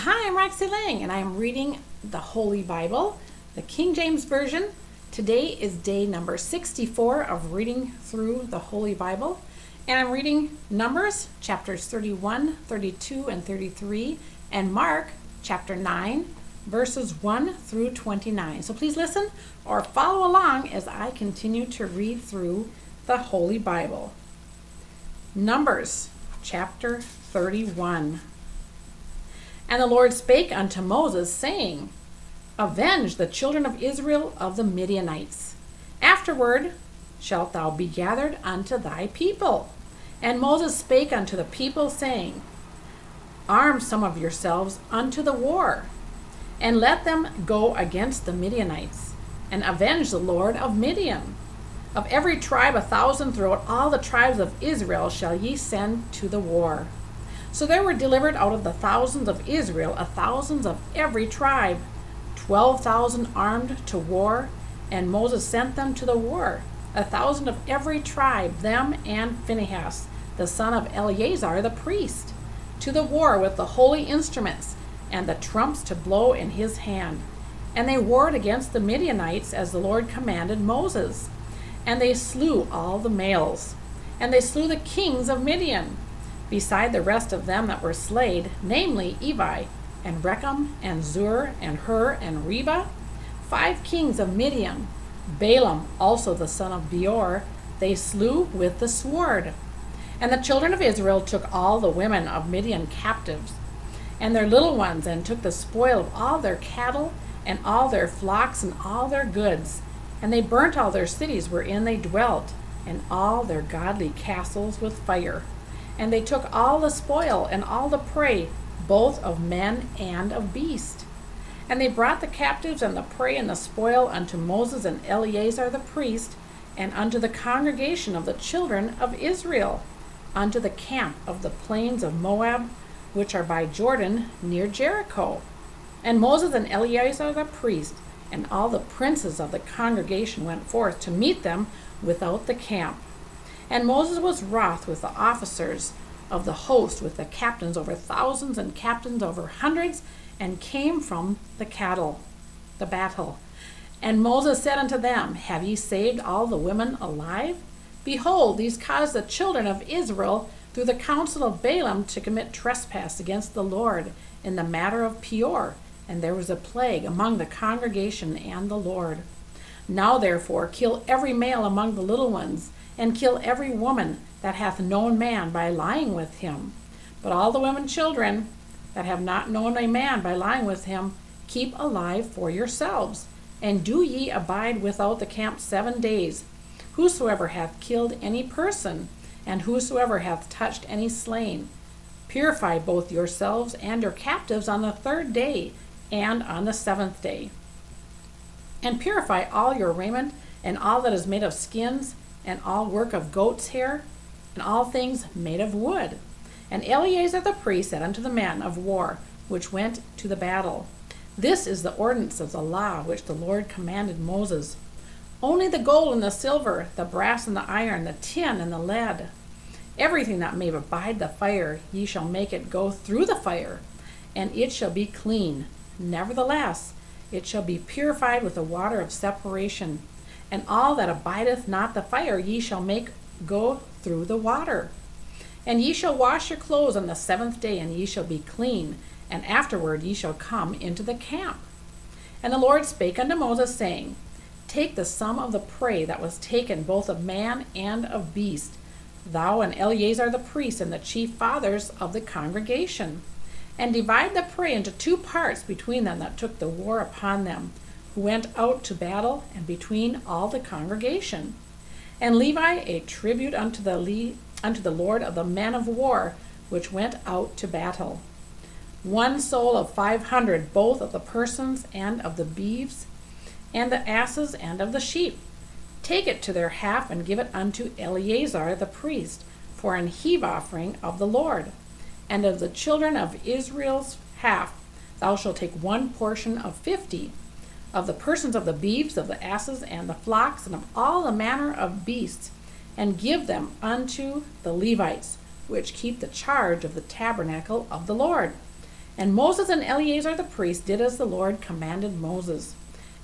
Hi, I'm Roxy Lang, and I'm reading the Holy Bible, the King James Version. Today is day number 64 of reading through the Holy Bible, and I'm reading Numbers chapters 31, 32, and 33, and Mark chapter 9, verses 1 through 29. So please listen or follow along as I continue to read through the Holy Bible. Numbers chapter 31. And the Lord spake unto Moses, saying, Avenge the children of Israel of the Midianites. Afterward shalt thou be gathered unto thy people. And Moses spake unto the people, saying, Arm some of yourselves unto the war, and let them go against the Midianites, and avenge the Lord of Midian. Of every tribe 1,000 throughout all the tribes of Israel shall ye send to the war. So there were delivered out of the thousands of Israel 1,000 of every tribe, 12,000 armed to war, and Moses sent them to the war, 1,000 of every tribe, them and Phinehas, the son of Eleazar the priest, to the war with the holy instruments, and the trumps to blow in his hand. And they warred against the Midianites as the Lord commanded Moses. And they slew all the males, and they slew the kings of Midian, beside the rest of them that were slain, namely Evi, and Rechem, and Zur, and Hur, and Reba, 5 kings of Midian. Balaam also the son of Beor they slew with the sword. And the children of Israel took all the women of Midian captives, and their little ones, and took the spoil of all their cattle, and all their flocks, and all their goods. And they burnt all their cities wherein they dwelt, and all their godly castles with fire. And they took all the spoil and all the prey, both of men and of beast. And they brought the captives and the prey and the spoil unto Moses and Eleazar the priest, and unto the congregation of the children of Israel, unto the camp of the plains of Moab, which are by Jordan near Jericho. And Moses and Eleazar the priest, and all the princes of the congregation went forth to meet them without the camp. And Moses was wroth with the officers of the host, with the captains over thousands and captains over hundreds, and came from the battle. And Moses said unto them, Have ye saved all the women alive? Behold, these caused the children of Israel through the counsel of Balaam to commit trespass against the Lord in the matter of Peor, and there was a plague among the congregation and the Lord. Now therefore kill every male among the little ones, and kill every woman that hath known man by lying with him. But all the women children that have not known a man by lying with him, keep alive for yourselves. And do ye abide without the camp 7 days. Whosoever hath killed any person, and whosoever hath touched any slain, purify both yourselves and your captives on the 3rd day, and on the 7th day. And purify all your raiment, and all that is made of skins, and all work of goat's hair, and all things made of wood. And Eleazar the priest said unto the men of war which went to the battle, This is the ordinance of the law which the Lord commanded Moses. Only the gold and the silver, the brass and the iron, the tin and the lead, everything that may abide the fire, ye shall make it go through the fire, and it shall be clean. Nevertheless, it shall be purified with the water of separation. And all that abideth not the fire ye shall make go through the water. And ye shall wash your clothes on the 7th day, and ye shall be clean, and afterward ye shall come into the camp. And the Lord spake unto Moses, saying, Take the sum of the prey that was taken both of man and of beast, thou and Eleazar the priest, and the chief fathers of the congregation, and divide the prey into 2 parts between them that took the war upon them, who went out to battle, and between all the congregation. And Levi a tribute unto the Lord of the men of war, which went out to battle. 1 soul of 500, both of the persons and of the beeves, and the asses and of the sheep. Take it to their half, and give it unto Eleazar the priest, for an heave offering of the Lord. And of the children of Israel's half, thou shalt take 1 portion of 50, of the persons of the beeves, of the asses, and the flocks, and of all the manner of beasts, and give them unto the Levites, which keep the charge of the tabernacle of the Lord. And Moses and Eleazar the priest did as the Lord commanded Moses.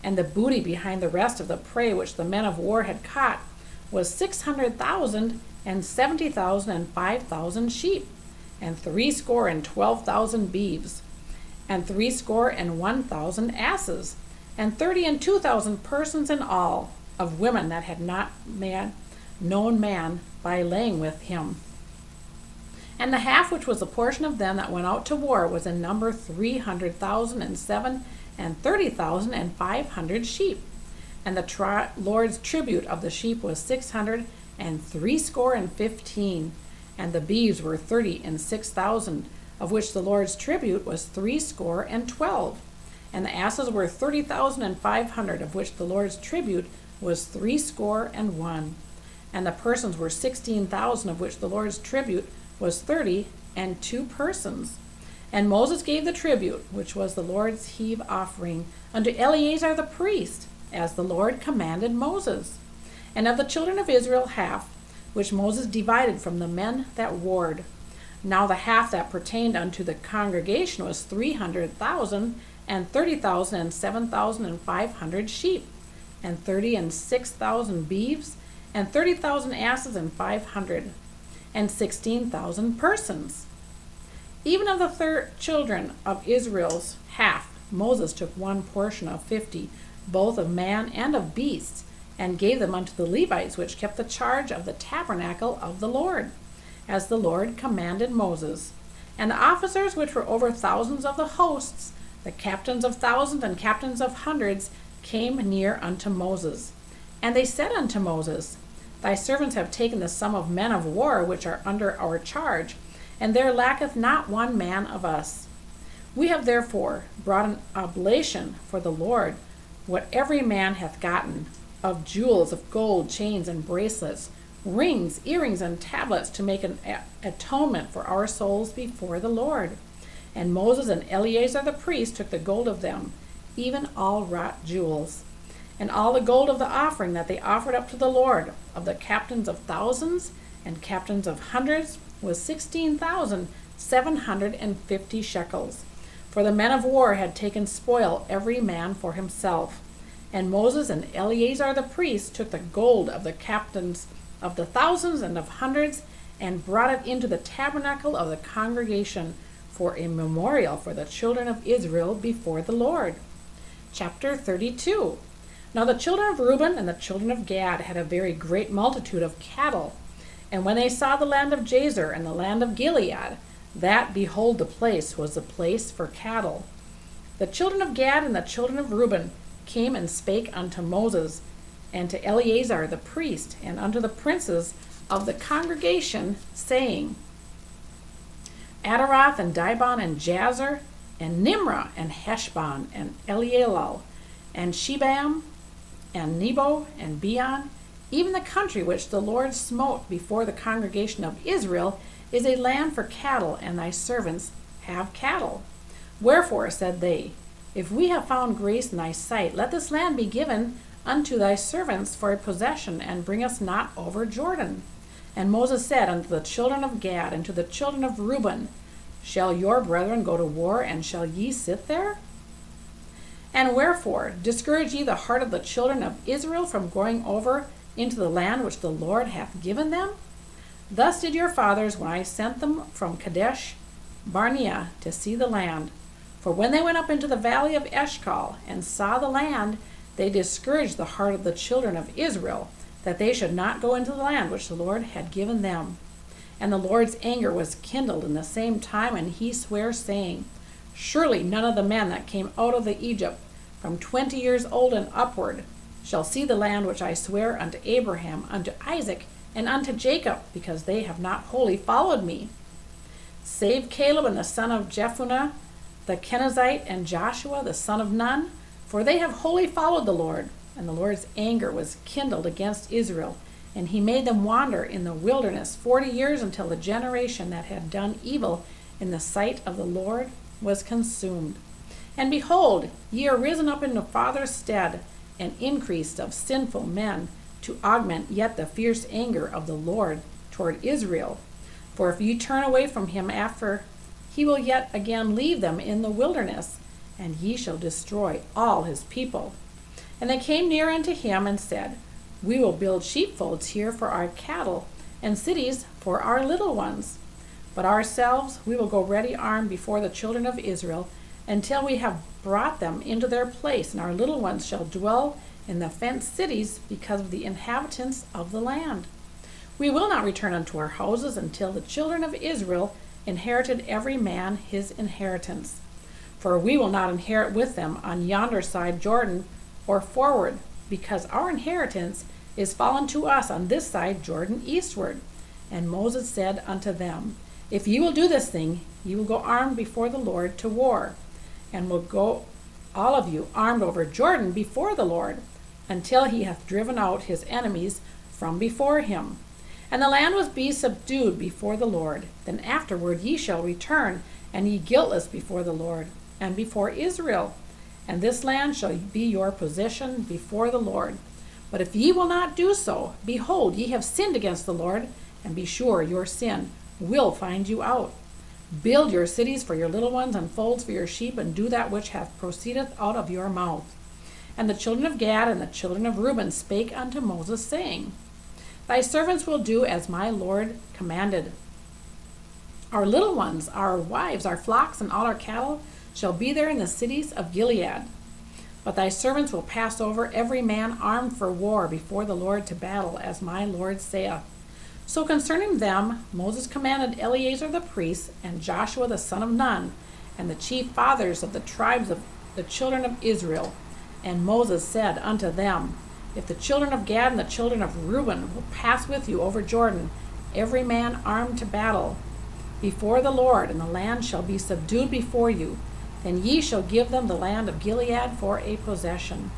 And the booty behind the rest of the prey which the men of war had caught was 600,000 and 70,000 and 5,000 sheep, and threescore and 12,000 beeves, and 61,000 asses, and 32,000 persons in all, of women that had not known man by laying with him. And the half which was the portion of them that went out to war was in number 300,000 and 7 and 30,000 and 500 sheep. And the Lord's tribute of the sheep was 600 and threescore and 15, and the beeves were 36,000, of which the Lord's tribute was threescore and 12. And the asses were 30,500, of which the Lord's tribute was 61. And the persons were 16,000, of which the Lord's tribute was 32 persons. And Moses gave the tribute, which was the Lord's heave offering, unto Eleazar the priest, as the Lord commanded Moses. And of the children of Israel half, which Moses divided from the men that warred. Now the half that pertained unto the congregation was 300,000 and 30,000 and 7,000 and 500 sheep, and 36,000 beeves, and 30,000 asses, and 500 and 16,000 persons. Even of the children of Israel's half, Moses took one portion of 50, both of man and of beasts, and gave them unto the Levites, which kept the charge of the tabernacle of the Lord, as the Lord commanded Moses. And the officers which were over thousands of the hosts, the captains of thousands and captains of hundreds, came near unto Moses. And they said unto Moses, Thy servants have taken the sum of men of war which are under our charge, and there lacketh not one man of us. We have therefore brought an oblation for the Lord, what every man hath gotten, of jewels, of gold, chains, and bracelets, rings, earrings, and tablets, to make an atonement for our souls before the Lord. And Moses and Eleazar the priest took the gold of them, even all wrought jewels. And all the gold of the offering that they offered up to the Lord, of the captains of thousands and captains of hundreds, was 16,750 shekels. For the men of war had taken spoil every man for himself. And Moses and Eleazar the priest took the gold of the captains of the thousands and of hundreds, and brought it into the tabernacle of the congregation for a memorial for the children of Israel before the Lord. Chapter 32. Now the children of Reuben and the children of Gad had a very great multitude of cattle. And when they saw the land of Jazer and the land of Gilead, that, behold, the place was the place for cattle. The children of Gad and the children of Reuben came and spake unto Moses, and to Eleazar the priest, and unto the princes of the congregation, saying, Adaroth and Dibon and Jazer, and Nimrah and Heshbon, and Elealel, and Shebam, and Nebo, and Beon, even the country which the Lord smote before the congregation of Israel, is a land for cattle, and thy servants have cattle. Wherefore, said they, if we have found grace in thy sight, let this land be given unto thy servants for a possession, and bring us not over Jordan. And Moses said unto the children of Gad and to the children of Reuben, Shall your brethren go to war, and shall ye sit there? And wherefore discourage ye the heart of the children of Israel from going over into the land which the Lord hath given them? Thus did your fathers when I sent them from Kadesh Barnea to see the land. For when they went up into the valley of Eshcol and saw the land, they discouraged the heart of the children of Israel, that they should not go into the land which the Lord had given them. And the Lord's anger was kindled in the same time, and he sware, saying, Surely none of the men that came out of the Egypt from 20 years old and upward shall see the land which I swear unto Abraham, unto Isaac, and unto Jacob, because they have not wholly followed me. Save Caleb and the son of Jephunneh, the Kenizzite, and Joshua the son of Nun, for they have wholly followed the Lord. And the Lord's anger was kindled against Israel, and he made them wander in the wilderness 40 years, until the generation that had done evil in the sight of the Lord was consumed. And behold, ye are risen up in the father's stead, and increased of sinful men, to augment yet the fierce anger of the Lord toward Israel. For if ye turn away from him after he will yet again leave them in the wilderness, and ye shall destroy all his people. And they came near unto him and said, We will build sheepfolds here for our cattle, and cities for our little ones. But ourselves we will go ready armed before the children of Israel, until we have brought them into their place, and our little ones shall dwell in the fenced cities because of the inhabitants of the land. We will not return unto our houses until the children of Israel inherited every man his inheritance. For we will not inherit with them on yonder side Jordan or forward, because our inheritance is fallen to us on this side Jordan eastward. And Moses said unto them, If ye will do this thing, ye will go armed before the Lord to war, and will go all of you armed over Jordan before the Lord, until he hath driven out his enemies from before him. And the land was be subdued before the Lord. Then afterward ye shall return, and ye guiltless before the Lord, and before Israel. And this land shall be your possession before the Lord. But if ye will not do so, behold, ye have sinned against the Lord, and be sure your sin will find you out. Build your cities for your little ones, and folds for your sheep, and do that which hath proceedeth out of your mouth. And the children of Gad and the children of Reuben spake unto Moses, saying, Thy servants will do as my Lord commanded. Our little ones, our wives, our flocks, and all our cattle shall be there in the cities of Gilead. But thy servants will pass over every man armed for war before the Lord to battle, as my Lord saith. So concerning them Moses commanded Eleazar the priest, and Joshua the son of Nun, and the chief fathers of the tribes of the children of Israel. And Moses said unto them, If the children of Gad and the children of Reuben will pass with you over Jordan, every man armed to battle, before the Lord, and the land shall be subdued before you, then ye shall give them the land of Gilead for a possession.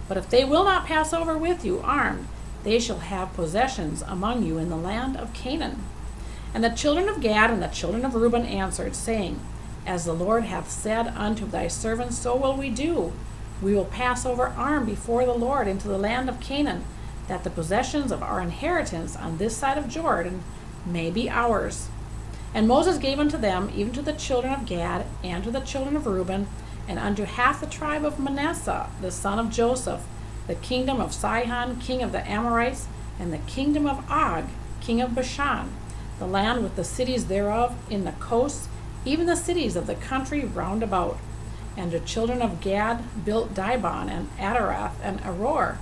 But if they will not pass over with you armed, they shall have possessions among you in the land of Canaan. And the children of Gad and the children of Reuben answered, saying, As the Lord hath said unto thy servants, so will we do. We will pass over armed before the Lord into the land of Canaan, that the possessions of our inheritance on this side of Jordan may be ours. And Moses gave unto them, even to the children of Gad, and to the children of Reuben, and unto half the tribe of Manasseh, the son of Joseph, the kingdom of Sihon, king of the Amorites, and the kingdom of Og, king of Bashan, the land with the cities thereof in the coasts, even the cities of the country round about. And the children of Gad built Dibon, and Atarath, and Aror,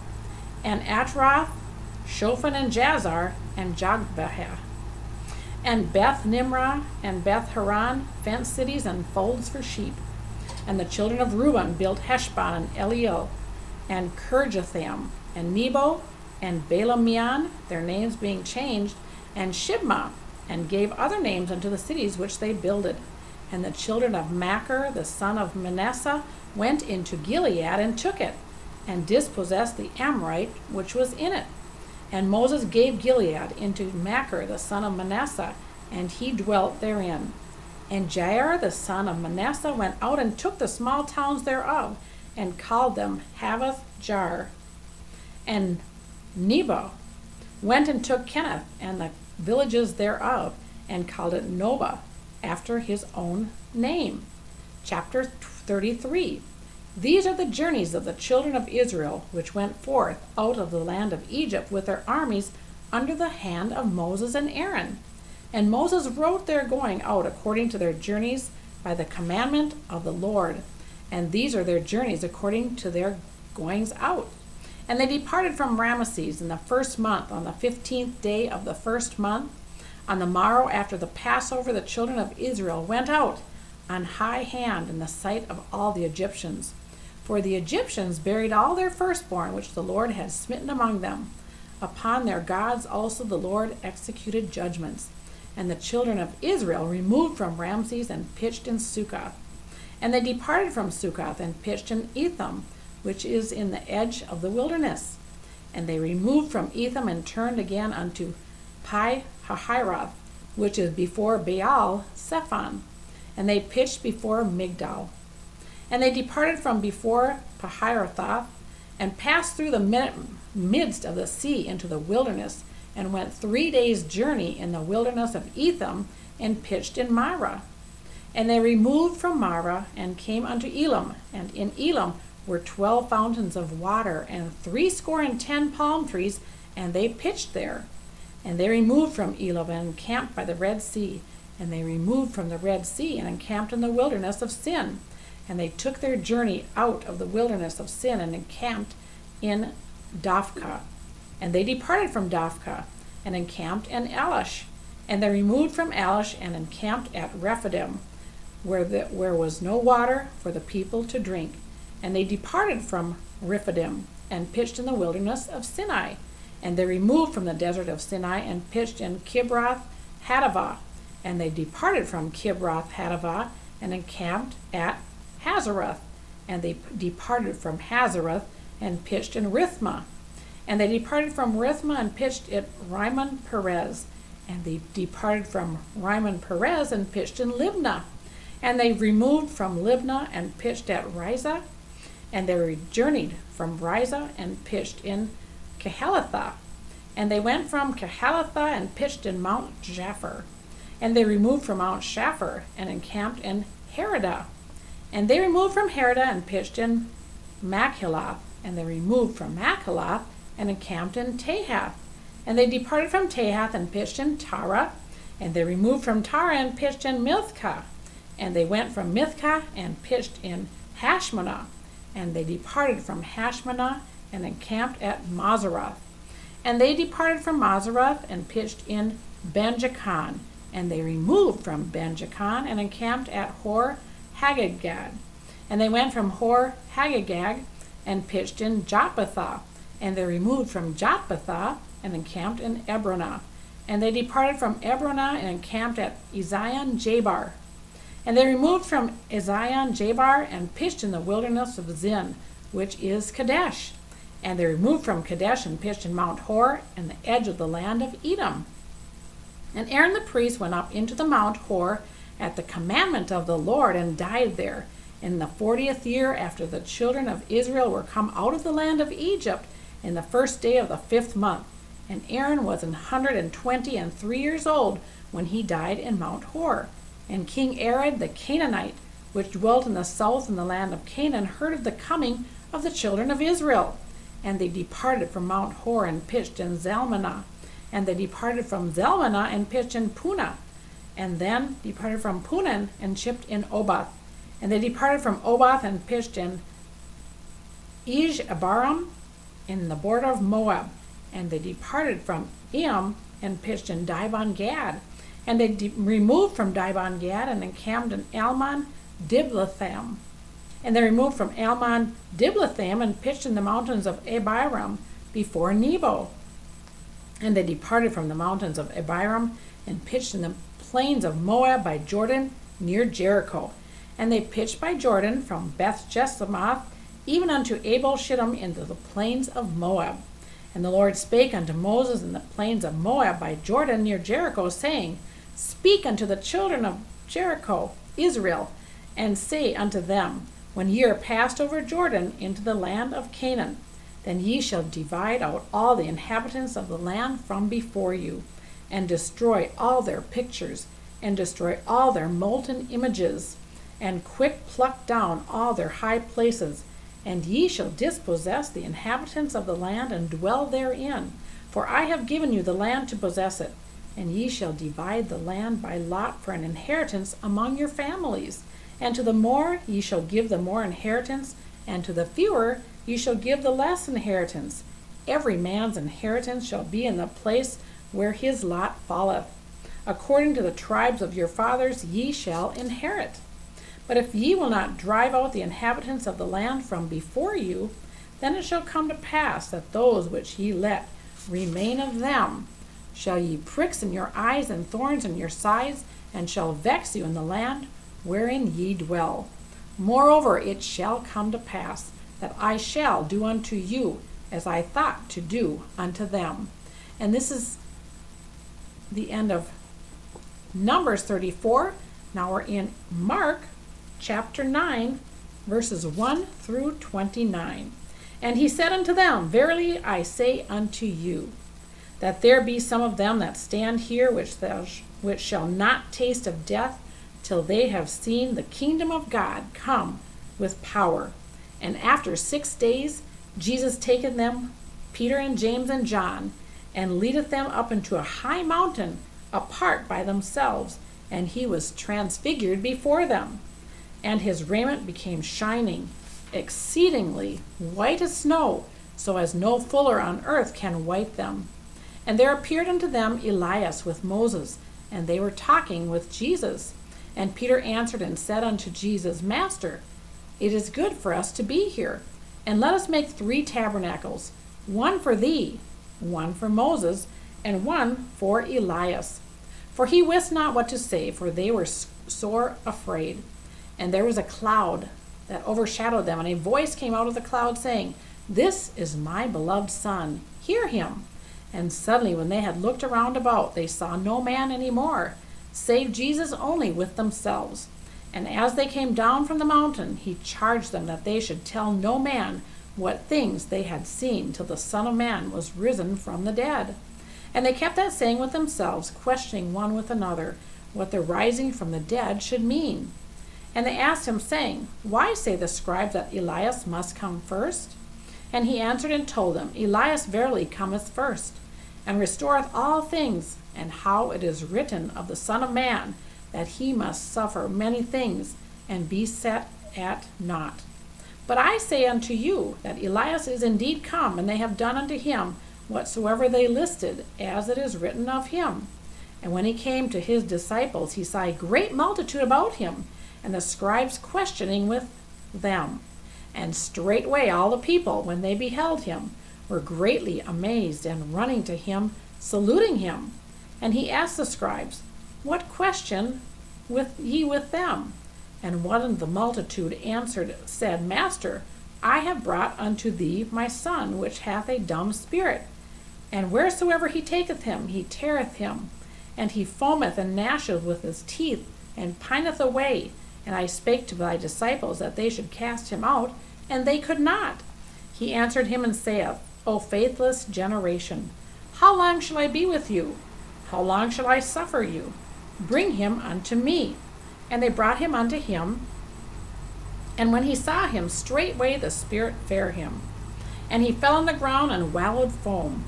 and Atrath, Shophan, and Jazer, and Jogbehah, and Beth Nimrah, and Beth Haran, fenced cities and folds for sheep. And the children of Reuben built Heshbon, and Eliel, and Kirjatham, and Nebo, and Baalmeon, their names being changed, and Shibmah, and gave other names unto the cities which they builded. And the children of Machir, the son of Manasseh, went into Gilead and took it, and dispossessed the Amorite which was in it. And Moses gave Gilead into Machir, the son of Manasseh, and he dwelt therein. And Jair, the son of Manasseh, went out and took the small towns thereof, and called them Havoth Jar. And Nebo went and took Kenneth, and the villages thereof, and called it Nobah, after his own name. Chapter 33. These are the journeys of the children of Israel, which went forth out of the land of Egypt with their armies under the hand of Moses and Aaron. And Moses wrote their going out according to their journeys by the commandment of the Lord. And these are their journeys according to their goings out. And they departed from Ramesses in the first month, on the 15th day of the first month. On the morrow after the Passover, the children of Israel went out on high hand in the sight of all the Egyptians. For the Egyptians buried all their firstborn which the Lord had smitten among them. Upon their gods also the Lord executed judgments. And the children of Israel removed from Ramses and pitched in Succoth. And they departed from Succoth and pitched in Etham, which is in the edge of the wilderness. And they removed from Etham and turned again unto Pi-hahiroth, which is before Baal Zephon. And they pitched before Migdal. And they departed from before Pi-hahiroth, and passed through the midst of the sea into the wilderness, and went 3 days' journey in the wilderness of Etham, and pitched in Marah. And they removed from Marah and came unto Elim, and in Elim were 12 fountains of water, and 70 palm trees, and they pitched there. And they removed from Elim and encamped by the Red Sea. And they removed from the Red Sea and encamped in the wilderness of Sin. And they took their journey out of the wilderness of Sin and encamped in Dophkah. And they departed from Dophkah and encamped in Elish. And they removed from Elish and encamped at Rephidim, where was no water for the people to drink. And they departed from Rephidim and pitched in the wilderness of Sinai. And they removed from the desert of Sinai and pitched in Kibroth Hattaavah. And they departed from Kibroth Hattaavah and encamped at Hazareth. And they departed from Hazareth and pitched in Rithmah. And they departed from Rithmah and pitched at Rimmon Perez. And they departed from Rimmon Perez and pitched in Libnah. And they removed from Libnah and pitched at Rizah. And they journeyed from Rizah and pitched in Kehelathah. And they went from Kehelathah and pitched in Mount Japhar. And they removed from Mount Japhar and encamped in Heradah. And they removed from Heradah and pitched in Machalath. And they removed from Machalath and encamped in Tahath. And they departed from Tahath and pitched in Tara. And they removed from Tara and pitched in Mithkah. And they went from Mithkah and pitched in Hashmonah. And they departed from Hashmonah and encamped at Moseroth. And they departed from Moseroth and pitched in Ben-Jaakan. And they removed from Ben-Jaakan and encamped at Hor Haggagad. And they went from Hor Haggagad and pitched in Jotbathah. And they removed from Jotbathah and encamped in Ebronah. And they departed from Ebronah and encamped at Ezion-Jabar. And they removed from Ezion-Jabar and pitched in the wilderness of Zin, which is Kadesh. And they removed from Kadesh and pitched in Mount Hor and the edge of the land of Edom. And Aaron the priest went up into the Mount Hor at the commandment of the Lord and died there in the 40th year after the children of Israel were come out of the land of Egypt in the first day of the 5th month. And Aaron was 123 years old when he died in Mount Hor. And King Arad the Canaanite, which dwelt in the south in the land of Canaan, heard of the coming of the children of Israel. And they departed from Mount Hor and pitched in Zalmanah. And they departed from Zalmanah and pitched in Punah. And then departed from Punah and shipped in Oboth. And they departed from Oboth and pitched in Abarim in the border of Moab. And they departed from Eam and pitched in Dibon-Gad. And they removed from Dibon-Gad and encamped in Almon-Diblatham. And they removed from Almon-Diblatham and pitched in the mountains of Abiram before Nebo. And they departed from the mountains of Abiram and pitched in the plains of Moab by Jordan near Jericho. And they pitched by Jordan from Beth-Jesimoth even unto Abel-Shittim into the plains of Moab. And the Lord spake unto Moses in the plains of Moab by Jordan near Jericho, saying, Speak unto the children of Jericho, Israel, and say unto them, When ye are passed over Jordan into the land of Canaan, then ye shall divide out all the inhabitants of the land from before you, and destroy all their pictures, and destroy all their molten images, and quick pluck down all their high places, and ye shall dispossess the inhabitants of the land and dwell therein. For I have given you the land to possess it, and ye shall divide the land by lot for an inheritance among your families. And to the more ye shall give the more inheritance, and to the fewer ye shall give the less inheritance. Every man's inheritance shall be in the place where his lot falleth. According to the tribes of your fathers ye shall inherit. But if ye will not drive out the inhabitants of the land from before you, then it shall come to pass that those which ye let remain of them shall ye pricks in your eyes and thorns in your sides, and shall vex you in the land wherein ye dwell. Moreover, it shall come to pass that I shall do unto you as I thought to do unto them. And this is the end of Numbers 34. Now we're in Mark chapter 9, verses 1 through 29. And he said unto them, Verily I say unto you, that there be some of them that stand here which shall not taste of death till they have seen the kingdom of God come with power. And after 6 days, Jesus taketh them, Peter and James and John, and leadeth them up into a high mountain, apart by themselves, and he was transfigured before them. And his raiment became shining, exceedingly white as snow, so as no fuller on earth can white them. And there appeared unto them Elias with Moses, and they were talking with Jesus. And Peter answered and said unto Jesus, Master, it is good for us to be here, and let us make 3 tabernacles, one for thee, one for Moses, and one for Elias. For he wist not what to say, for they were sore afraid. And there was a cloud that overshadowed them, and a voice came out of the cloud, saying, This is my beloved Son, hear him. And suddenly, when they had looked around about, they saw no man any more, save Jesus only with themselves. And as they came down from the mountain, he charged them that they should tell no man what things they had seen till the Son of Man was risen from the dead. And they kept that saying with themselves, questioning one with another what the rising from the dead should mean. And they asked him, saying, Why say the scribes that Elias must come first? And he answered and told them, Elias verily cometh first, and restoreth all things, and how it is written of the Son of Man, that he must suffer many things, and be set at naught. But I say unto you, that Elias is indeed come, and they have done unto him whatsoever they listed, as it is written of him. And when he came to his disciples, he saw a great multitude about him, and the scribes questioning with them. And straightway all the people, when they beheld him, were greatly amazed, and running to him, saluting him. And he asked the scribes, What question ye with them? And one of the multitude answered, said, Master, I have brought unto thee my son, which hath a dumb spirit. And wheresoever he taketh him, he teareth him, and he foameth and gnasheth with his teeth, and pineth away. And I spake to thy disciples that they should cast him out, and they could not. He answered him and saith, O faithless generation, how long shall I be with you? How long shall I suffer you? Bring him unto me. And they brought him unto him. And when he saw him, straightway the spirit fared him. And he fell on the ground and wallowed foam.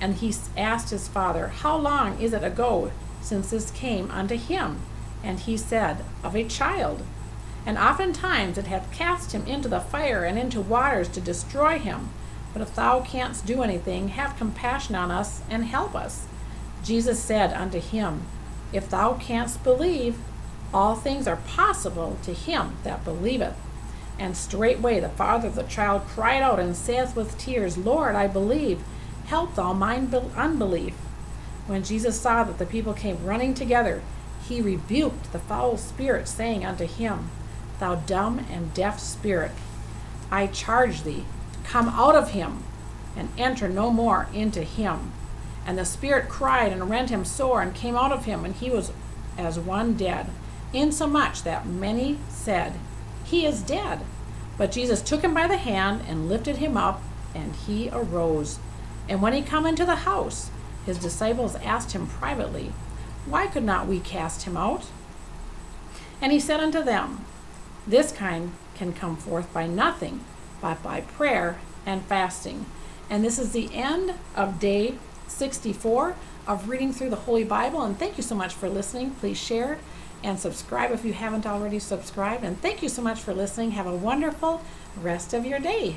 And he asked his father, How long is it ago since this came unto him? And he said, Of a child. And oftentimes it hath cast him into the fire and into waters to destroy him. But if thou canst do anything, have compassion on us and help us. Jesus said unto him, If thou canst believe, all things are possible to him that believeth. And straightway the father of the child cried out and saith with tears, Lord, I believe, help thou mine unbelief. When Jesus saw that the people came running together, he rebuked the foul spirit, saying unto him, Thou dumb and deaf spirit, I charge thee, come out of him, and enter no more into him. And the spirit cried and rent him sore, and came out of him, and he was as one dead, insomuch that many said, He is dead. But Jesus took him by the hand, and lifted him up, and he arose. And when he come into the house, his disciples asked him privately, Why could not we cast him out? And he said unto them, This kind can come forth by nothing, but by prayer and fasting. And this is the end of day 64 of reading through the Holy Bible. And thank you so much for listening. Please share and subscribe if you haven't already subscribed. And thank you so much for listening. Have a wonderful rest of your day.